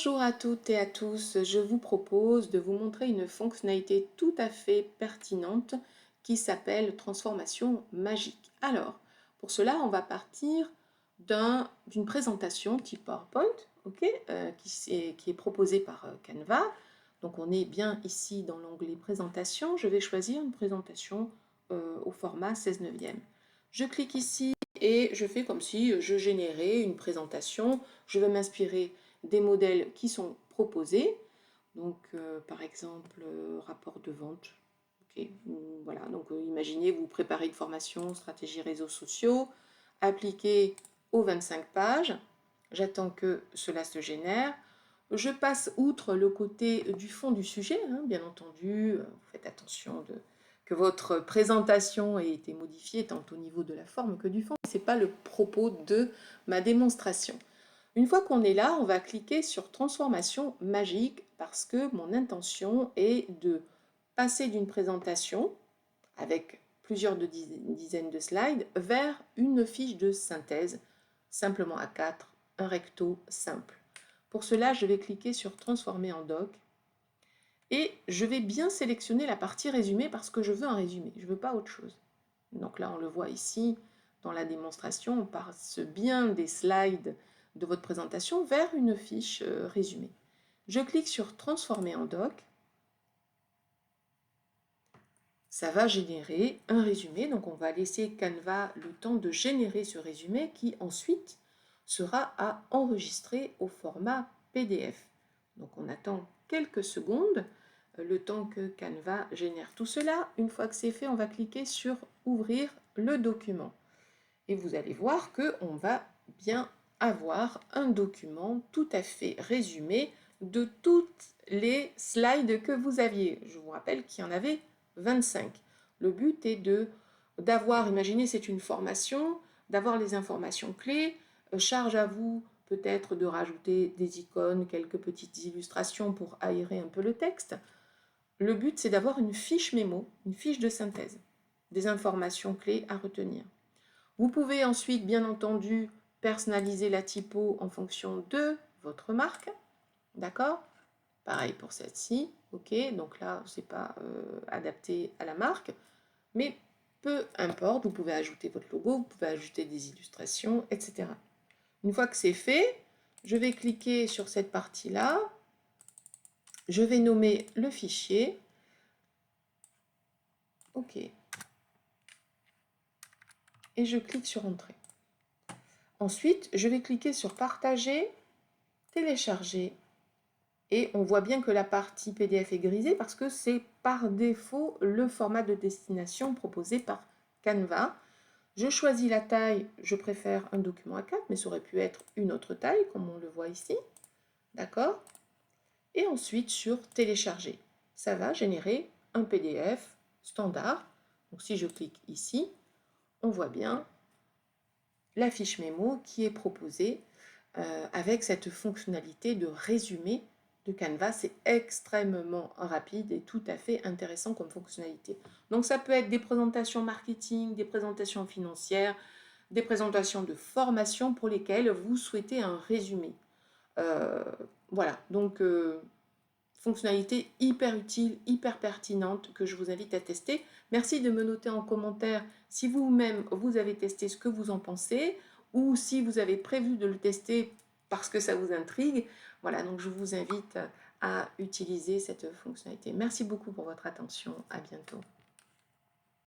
Bonjour à toutes et à tous, je vous propose de vous montrer une fonctionnalité tout à fait pertinente qui s'appelle transformation magique. Alors, pour cela, on va partir d'une présentation type PowerPoint, ok, qui est proposée par Canva. Donc on est bien ici dans l'onglet présentation. Je vais choisir une présentation au format 16 neuvième. Je clique ici et je fais comme si je générais une présentation. Je vais m'inspirer des modèles qui sont proposés. Donc, par exemple, rapport de vente. Okay. Voilà, donc imaginez, vous préparez une formation, stratégie réseaux sociaux, appliquée aux 25 pages. J'attends que cela se génère. Je passe outre le côté du fond du sujet, hein, bien entendu. Vous faites attention que votre présentation ait été modifiée tant au niveau de la forme que du fond. Ce n'est pas le propos de ma démonstration. Une fois qu'on est là, on va cliquer sur transformation magique parce que mon intention est de passer d'une présentation avec plusieurs dizaines de slides vers une fiche de synthèse, simplement A4, un recto simple. Pour cela, je vais cliquer sur transformer en doc et je vais bien sélectionner la partie résumé parce que je veux un résumé, je ne veux pas autre chose. Donc là, on le voit ici dans la démonstration, on passe bien des slides de votre présentation vers une fiche résumée. Je clique sur transformer en doc. Ça va générer un résumé, donc on va laisser Canva le temps de générer ce résumé qui ensuite sera à enregistrer au format PDF. Donc on attend quelques secondes, le temps que Canva génère tout cela. Une fois que c'est fait, on va cliquer sur ouvrir le document. Et vous allez voir qu'on va bien avoir un document tout à fait résumé de toutes les slides que vous aviez. Je vous rappelle qu'il y en avait 25. Le but est d'avoir, imaginez c'est une formation, d'avoir les informations clés, charge à vous peut-être de rajouter des icônes, quelques petites illustrations pour aérer un peu le texte. Le but c'est d'avoir une fiche mémo, une fiche de synthèse, des informations clés à retenir. Vous pouvez ensuite, bien entendu, personnaliser la typo en fonction de votre marque. D'accord? Pareil pour celle-ci. Ok, donc là, ce n'est pas adapté à la marque. Mais peu importe, vous pouvez ajouter votre logo, vous pouvez ajouter des illustrations, etc. Une fois que c'est fait, je vais cliquer sur cette partie-là. Je vais nommer le fichier. Ok. Et je clique sur Entrée. Ensuite, je vais cliquer sur Partager, Télécharger. Et on voit bien que la partie PDF est grisée parce que c'est par défaut le format de destination proposé par Canva. Je choisis la taille, je préfère un document A4, mais ça aurait pu être une autre taille, comme on le voit ici. D'accord? Et ensuite sur Télécharger. Ça va générer un PDF standard. Donc si je clique ici, on voit bien la fiche mémo qui est proposée avec cette fonctionnalité de résumé de Canva. C'est extrêmement rapide et tout à fait intéressant comme fonctionnalité. Donc ça peut être des présentations marketing, des présentations financières, des présentations de formation pour lesquelles vous souhaitez un résumé. Voilà, donc fonctionnalité hyper utile, hyper pertinente que je vous invite à tester. Merci de me noter en commentaire si vous-même vous avez testé ce que vous en pensez ou si vous avez prévu de le tester parce que ça vous intrigue. Voilà, donc je vous invite à utiliser cette fonctionnalité. Merci beaucoup pour votre attention. À bientôt.